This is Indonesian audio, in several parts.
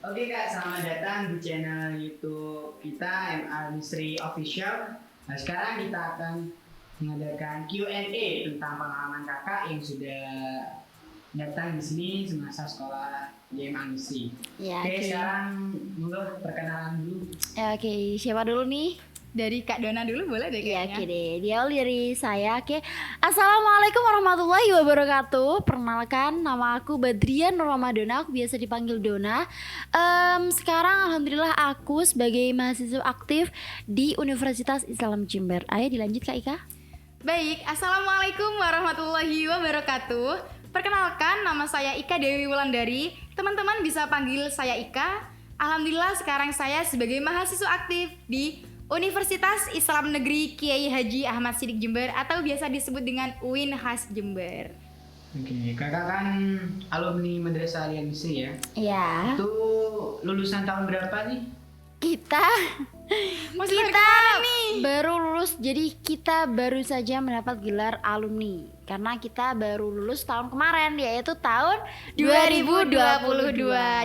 Oke Kak, selamat datang di channel YouTube kita MR Mystery Official. Nah sekarang kita akan mengadakan Q&A tentang pengalaman kakak yang sudah datang di sini semasa sekolah di MR Mystery. Ya, Oke, sekarang monggo perkenalan dulu. Ya, oke, siapa dulu nih? Dari Kak Dona dulu boleh deh Ya, kayaknya. oke deh. Diawali dari saya. Oke. Assalamualaikum warahmatullahi wabarakatuh. Perkenalkan, nama aku Badrian Ramadona. Aku biasa dipanggil Dona. Sekarang alhamdulillah aku sebagai mahasiswa aktif di Universitas Islam Jember. Ayo dilanjut Kak Ika. Baik, Assalamualaikum warahmatullahi wabarakatuh. Perkenalkan, nama saya Ika Dewi Wulandari. Teman-teman bisa panggil saya Ika. Alhamdulillah sekarang saya sebagai mahasiswa aktif di Universitas Islam Negeri Kiai Haji Ahmad Siddiq Jember atau biasa disebut dengan UIN Khas Jember. Oke, kakak kan alumni Madrasah Al Misri ya. Ya. Itu lulusan tahun berapa nih? Kita baru lulus, jadi kita baru saja mendapat gelar alumni karena kita baru lulus tahun kemarin, yaitu tahun 2022.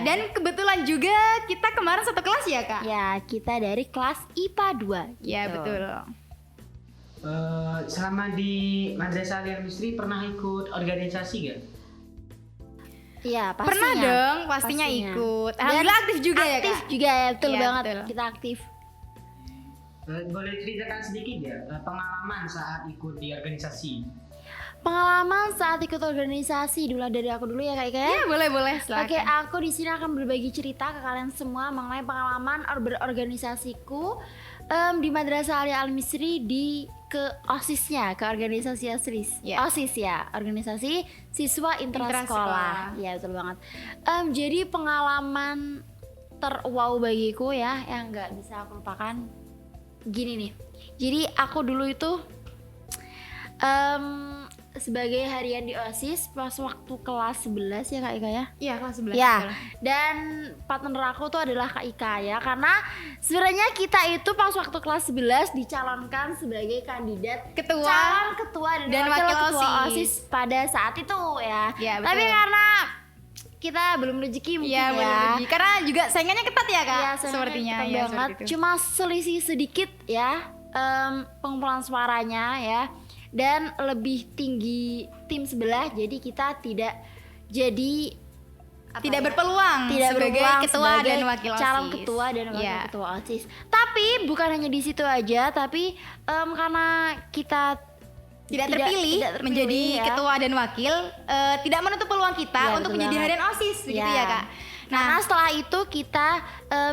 Dan kebetulan juga kita kemarin satu kelas ya Kak? Ya, kita dari kelas IPA 2 Ya gitu. betul. Selama di Madrasah Al Misri pernah ikut organisasi gak? Iya, pastinya. Pernah dong, pastinya ikut. Alhamdulillah aktif juga ya Kak? Aktif juga ya, betul Iya, banget. betul. Kita aktif. Boleh ceritakan sedikit ya pengalaman saat ikut di organisasi? Pengalaman saat ikut organisasi, dulu dari aku dulu ya Kak Ika ya. Ya boleh silakan. Oke, aku di sini akan berbagi cerita ke kalian semua mengenai pengalaman berorganisasiku di Madrasah Al Misri di ke OSIS-nya, ke organisasi OSIS. Ya. OSIS ya, organisasi siswa intrasekolah. Intrasekolah. Ya, betul banget. Jadi pengalaman terwow bagiku ya yang nggak bisa aku lupakan. Gini nih. Jadi aku dulu itu sebagai harian di OSIS pas waktu kelas 11 ya Kak Ika ya. Iya kelas 11. Ya, betul. dan partner aku tuh adalah Kak Ika ya. Karena sebenarnya kita itu pas waktu kelas 11 dicalonkan sebagai kandidat Ketua calon ketua dan wakil ketua OSIS pada saat itu ya. Ya, betul. Tapi karena kita belum rezeki mungkin Iya ya. boleh lebih. Karena juga saingannya ketat ya Kak? Iya, Sepertinya ketat ya banget. seperti itu. Cuma selisih sedikit ya pengumpulan suaranya ya, dan lebih tinggi tim sebelah, jadi kita tidak jadi Tidak berpeluang tidak sebagai berpeluang ketua sebagai dan wakil OSIS. calon ketua dan wakil Iya. ketua OSIS. Tapi bukan hanya di situ aja, tapi karena kita Tidak terpilih menjadi ya. ketua dan wakil, tidak menutup peluang kita Ya, untuk betul menjadi banget. harian OSIS begitu ya Kak? Karena setelah itu kita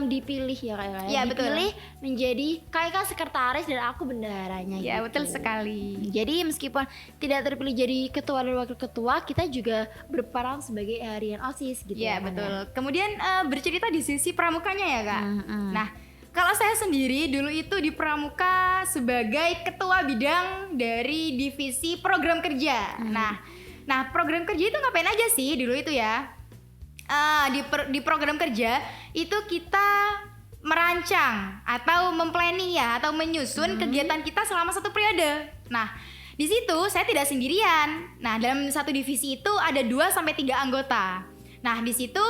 dipilih ya Kak. Iya, betul. Dipilih menjadi Kak sekretaris dan aku bendaharanya. Ya gitu. betul sekali. Jadi meskipun tidak terpilih jadi ketua dan wakil ketua, kita juga berperan sebagai harian OSIS gitu Iya kan, betul. Kemudian bercerita di sisi pramukanya ya Kak. Mm-mm. Nah kalau saya sendiri dulu itu di pramuka sebagai ketua bidang dari divisi program kerja. Nah program kerja itu ngapain aja sih dulu itu ya? Di program kerja itu kita merancang atau memplanning ya atau menyusun kegiatan kita selama satu periode. Nah di situ saya tidak sendirian. Nah dalam satu divisi itu ada 2 sampai 3 anggota. Nah di situ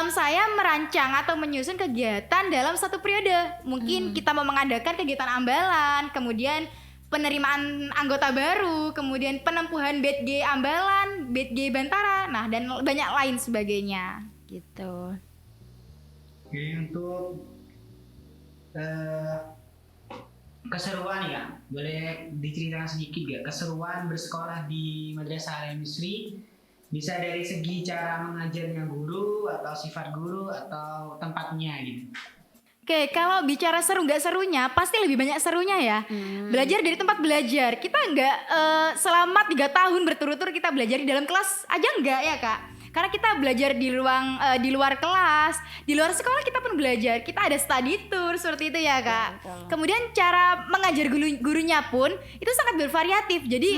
saya merancang atau menyusun kegiatan dalam satu periode. Mungkin kita mau mengadakan kegiatan ambalan, kemudian penerimaan anggota baru, kemudian penempuhan BED ambalan, BED bantara, nah dan banyak lain sebagainya. gitu. Oke, untuk keseruan ya, boleh diceritakan sedikit gak keseruan bersekolah di Madrasah Al Misri? Bisa dari segi cara mengajarnya guru atau sifat guru atau tempatnya gitu. Oke, kalau bicara seru nggak serunya, pasti lebih banyak serunya ya. Belajar dari tempat belajar, kita nggak selama 3 tahun berturut-turut kita belajar di dalam kelas aja nggak ya Kak? Karena kita belajar di ruang di luar kelas, di luar sekolah kita pun belajar. Kita ada study tour seperti itu ya Kak. Betul. Kemudian cara mengajar gurunya pun itu sangat bervariatif. Jadi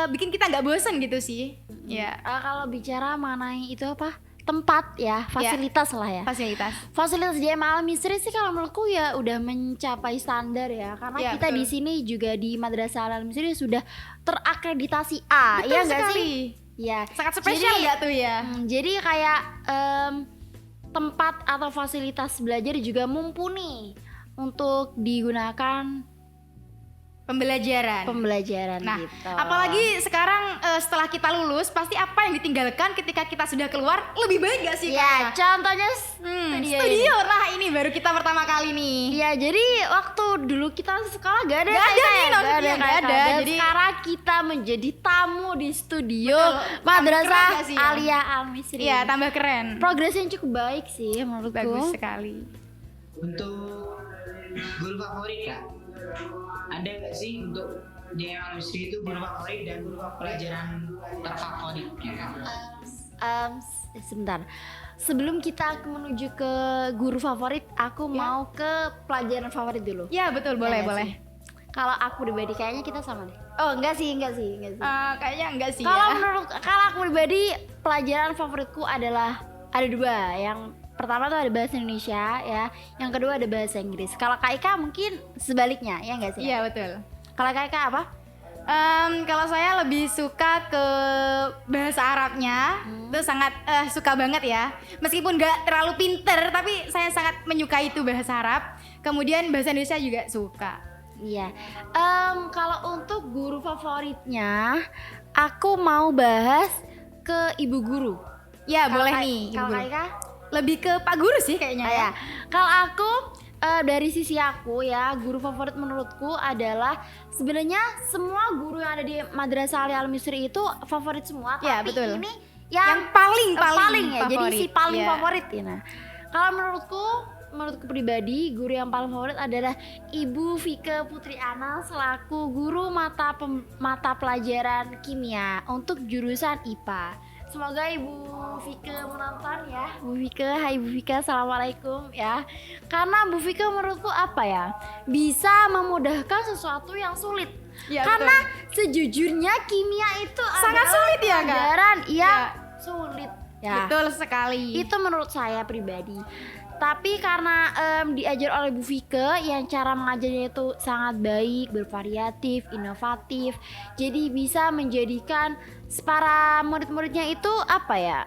bikin kita nggak bosan gitu sih. Ya, Kalau bicara mengenai itu apa? Tempat ya, fasilitas lah ya. fasilitas. Fasilitas di MA Al Misri sih kalau menurutku ya udah mencapai standar ya, karena Ya, kita betul. di sini juga di Madrasah Al Misri sudah terakreditasi A. Betul Iya nggak sekali. sih? Ya. Sangat spesial nggak tuh ya? Jadi kayak tempat atau fasilitas belajar juga mumpuni untuk digunakan Pembelajaran. Nah, gitu. apalagi sekarang setelah kita lulus, pasti apa yang ditinggalkan ketika kita sudah keluar lebih baik gak sih? Ya, contohnya Studio. Nah, ini baru kita pertama kali nih. Iya, jadi waktu dulu kita sekolah gak ada Gak ada nih, nggak maksudnya gak ada. Dan Jadi sekarang kita menjadi tamu di studio Betul. Madrasah Tambah keren gak sih, ya? Aliyah Al-Misri. Iya, tambah keren. Progresnya cukup baik sih menurutku. Bagus sekali. Untuk guru favorit Kak, ada nggak sih untuk di Al-Misri itu guru favorit dan guru pelajaran terfavoritnya? Sebentar. Sebelum kita menuju ke guru favorit, aku mau ke pelajaran favorit dulu. Ya, betul, boleh, Ya nggak boleh. sih? Kalau aku pribadi kayaknya kita sama deh. Oh, enggak sih. Kayaknya enggak sih Kalau ya. kalau aku pribadi pelajaran favoritku adalah ada dua. Yang pertama tuh ada bahasa Indonesia ya, yang kedua ada bahasa Inggris. Kalau Kak Ika mungkin sebaliknya, ya enggak sih? Iya, betul. Kalau Kak Ika apa? Kalau saya lebih suka ke bahasa Arabnya, itu sangat suka banget ya. Meskipun nggak terlalu pinter, tapi saya sangat menyukai itu bahasa Arab. Kemudian bahasa Indonesia juga suka. Iya. Kalau untuk guru favoritnya, aku mau bahas ke ibu guru. Ya, Kalau boleh Kak- nih. Kalau Ibu Kak Guru. Ika? Lebih ke Pak Guru sih kayaknya ya. Ya. Kalau aku dari sisi aku ya, guru favorit menurutku adalah sebenarnya semua guru yang ada di Madrasah Aliyah Al-Misri itu favorit semua, Ya, tapi betul. ini Yang paling ya. Jadi favorit. si paling Ya. favorit ya. Nah, kalau menurutku pribadi, guru yang paling favorit adalah Ibu Vike Putri Ana selaku guru mata pelajaran kimia untuk jurusan IPA. Semoga Ibu Vike menonton ya. Bu Vike, hai Bu Vike, assalamualaikum ya. Karena Bu Vike menurutku apa ya, bisa memudahkan sesuatu yang sulit. Ya, Karena sejujurnya kimia itu Sangat adalah sulit ya, Kak? pelajaran yang Ya. sulit ya. Betul sekali. Itu menurut saya pribadi. Tapi karena diajar oleh Bu Vike yang cara mengajarnya itu sangat baik, bervariatif, inovatif, jadi bisa menjadikan para murid-muridnya itu apa ya?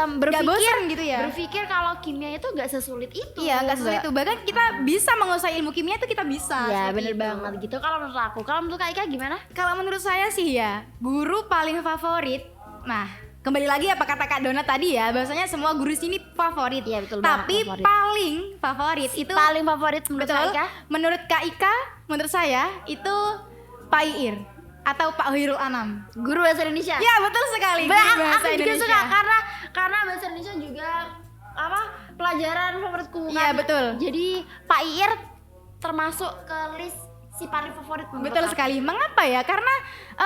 Nggak bosan gitu ya? Berpikir kalau kimia itu nggak sesulit itu. Iya, nggak sulit itu. Bahkan kita bisa menguasai ilmu kimia itu kita bisa. Ya seperti bener itu. banget gitu. Kalau menurut aku, kalau menurut Kak Ika gimana? Kalau menurut saya sih ya, guru paling favorit. Nah, kembali lagi apa kata Kak Dona tadi ya, bahwasanya semua guru sini favorit. Iya, betul Tapi banget, favorit. paling favorit itu Paling favorit menurut betul. Kak Ika? Menurut Kak Ika, menurut saya itu Pak Iir atau Pak Hoirul Anam. Guru bahasa Indonesia. Ya, betul sekali. Guru Aku bahasa juga Indonesia. suka karena bahasa Indonesia juga apa pelajaran favoritku. Iya, kan. betul. Jadi Pak Iir termasuk ke list si paling favorit menurut Betul aku. sekali. Mengapa ya? Karena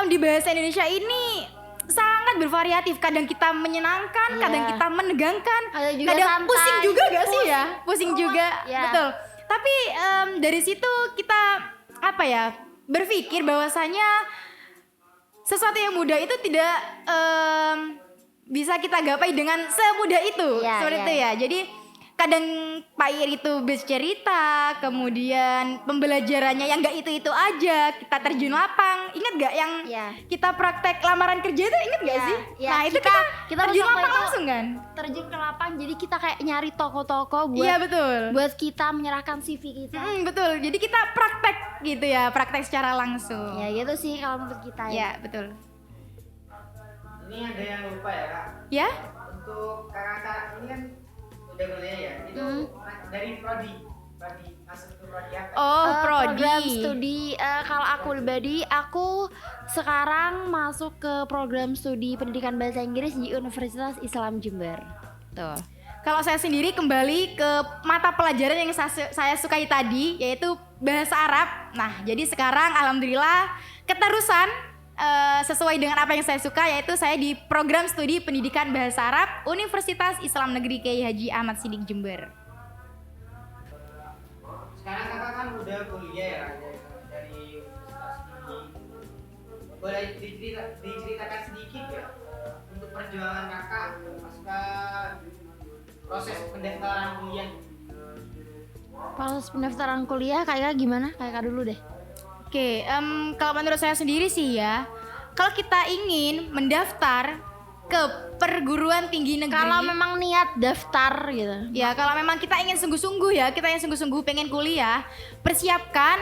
di bahasa Indonesia ini sangat bervariatif. Kadang kita menyenangkan, Iya. kadang kita menegangkan, Ada juga kadang santai. pusing juga gak sih ya? Pusing juga, Iya. betul. Tapi dari situ kita apa ya? Berpikir bahwasanya sesuatu yang mudah itu tidak bisa kita gapai dengan semudah itu. Iya, Seperti iya. itu ya. Jadi kadang Pak Ir itu bercerita, kemudian pembelajarannya yang enggak itu aja, kita terjun lapang. Ingat gak yang Iya. kita praktek lamaran kerja itu, ingat gak Iya, sih? iya. Nah itu Kita kita terjun waktu lapang itu langsung kan? Terjun ke lapang, jadi kita kayak nyari toko-toko buat Iya betul. buat kita menyerahkan CV kita. Betul, jadi kita praktek gitu ya, praktek secara langsung. Ya gitu sih kalau menurut kita ya. Ya betul. Ini ada yang lupa ya Kak. Ya? Untuk kakak ini kan udah kuliah ya. Itu dari prodi masuk ke prodi apa? Oh, prodi. Program studi kalau aku pribadi aku sekarang masuk ke program studi pendidikan bahasa Inggris di Universitas Islam Jember. Tuh. Kalau saya sendiri kembali ke mata pelajaran yang saya sukai tadi, yaitu bahasa Arab. Nah, jadi sekarang alhamdulillah keterusan sesuai dengan apa yang saya suka, yaitu saya di program studi pendidikan bahasa Arab Universitas Islam Negeri Kiai Haji Ahmad Siddiq Jember. Sekarang kakak kan udah kuliah ya dari universitas ini. Boleh diceritakan sedikit ya untuk perjuangan kakak pasca proses pendaftaran kuliah. Proses pendaftaran kuliah kayak gimana? Kayak dulu deh. Oke, kalau menurut saya sendiri sih ya, kalau kita ingin mendaftar ke perguruan tinggi negeri. Kalau memang niat daftar gitu. Ya, kalau memang kita ingin sungguh-sungguh ya, kita yang sungguh-sungguh pengen kuliah, persiapkan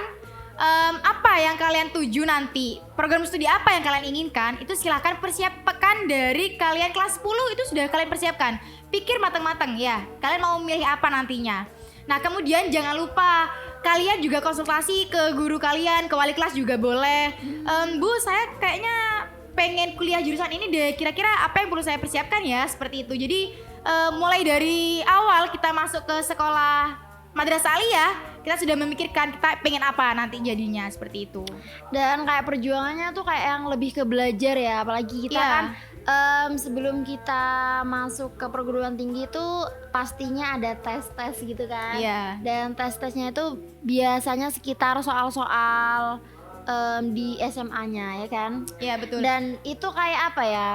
apa yang kalian tuju nanti. Program studi apa yang kalian inginkan, itu silahkan persiapkan dari kalian kelas 10 itu sudah kalian persiapkan. Pikir matang-matang ya, kalian mau milih apa nantinya. Nah, kemudian jangan lupa kalian juga konsultasi ke guru kalian, ke wali kelas juga boleh. Bu, saya kayaknya pengen kuliah jurusan ini deh, kira-kira apa yang perlu saya persiapkan ya, seperti itu. Jadi mulai dari awal kita masuk ke sekolah madrasah aliyah, kita sudah memikirkan kita pengen apa nanti jadinya, seperti itu. Dan kayak perjuangannya tuh kayak yang lebih ke belajar ya, apalagi kita Iya. kan sebelum kita masuk ke perguruan tinggi tuh pastinya ada tes-tes gitu kan. Iya. Dan tes-tesnya itu biasanya sekitar soal-soal di SMA-nya ya kan. Iya, betul. Dan itu kayak apa ya?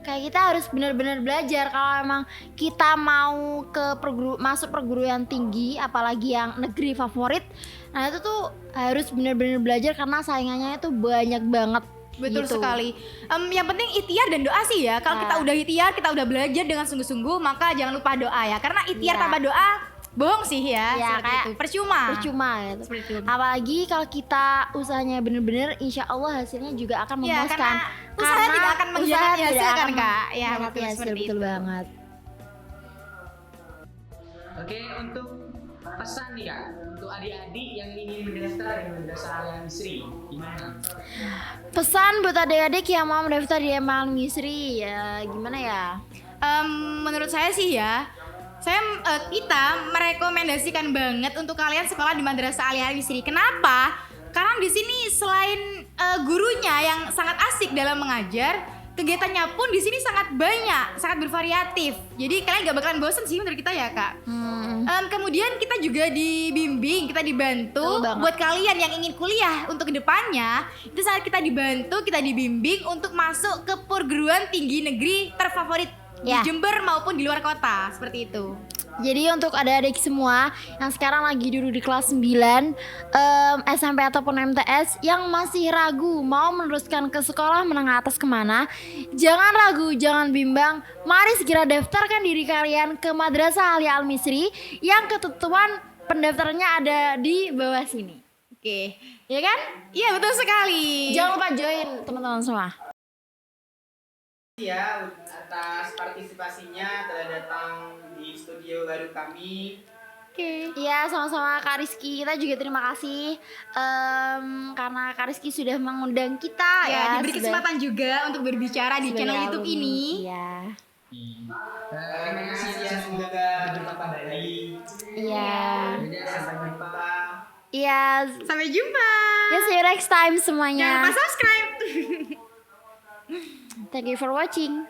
Kayak kita harus benar-benar belajar kalau emang kita mau ke masuk perguruan tinggi, apalagi yang negeri favorit. Nah, itu tuh harus benar-benar belajar karena saingannya itu banyak banget. Betul gitu. sekali. Yang penting ikhtiar dan doa sih ya. Kalau Nah. kita udah ikhtiar, kita udah belajar dengan sungguh-sungguh, maka jangan lupa doa ya. Karena ikhtiar Iya. tanpa doa bohong sih ya. Ya, seperti kayak itu. Percuma. Percuma gitu. Seperti itu. Apalagi kalau kita usahanya bener-bener, insya Allah hasilnya juga akan Ya, memuaskan. karena usaha tidak akan usaha mengkhianati hasil tidak kan, akan Kak? Ya, mengkhianati betul, hasil, seperti betul itu. banget. Oke, untuk pesan nih Kak, untuk adik-adik yang ingin mendaftar di Madrasah Aliyah Misri, gimana? Pesan buat adik-adik yang mau mendaftar di MA Al Misri, ya gimana ya? Menurut saya sih ya, kita merekomendasikan banget untuk kalian sekolah di Madrasah Aliyah Misri. Kenapa? Karena di sini selain gurunya yang sangat asik dalam mengajar, kegiatannya pun di sini sangat banyak, sangat bervariatif. Jadi kalian gak bakalan bosan sih menurut kita ya, Kak. Kemudian kita juga dibimbing, kita dibantu. Betul banget. Buat kalian yang ingin kuliah untuk kedepannya, itu saat kita dibantu, kita dibimbing untuk masuk ke perguruan tinggi negeri terfavorit Ya. di Jember maupun di luar kota, seperti itu. Jadi untuk adik-adik semua yang sekarang lagi duduk di kelas 9 SMP ataupun MTS yang masih ragu mau meneruskan ke sekolah menengah atas kemana, jangan ragu, jangan bimbang. Mari segera daftarkan diri kalian ke Madrasah Aliyah Al Misri yang ketentuan pendaftarannya ada di bawah sini. Oke. Ya kan? Iya, betul sekali. Jangan lupa join teman-teman semua. Ya, atas partisipasinya telah datang di studio baru kami. Oke. Iya, sama-sama Kak Rizky. Kita juga terima kasih karena Kak Rizky sudah mengundang kita Ya, ya. diberi kesempatan juga untuk berbicara di channel sebagai YouTube alumni. ini. Iya. Terima kasih ya, semoga bertambah kembali. Iya. Udah, sampai jumpa. Iya. Sampai jumpa. Ya, see you next time Jangan semuanya. lupa subscribe. Thank you for watching.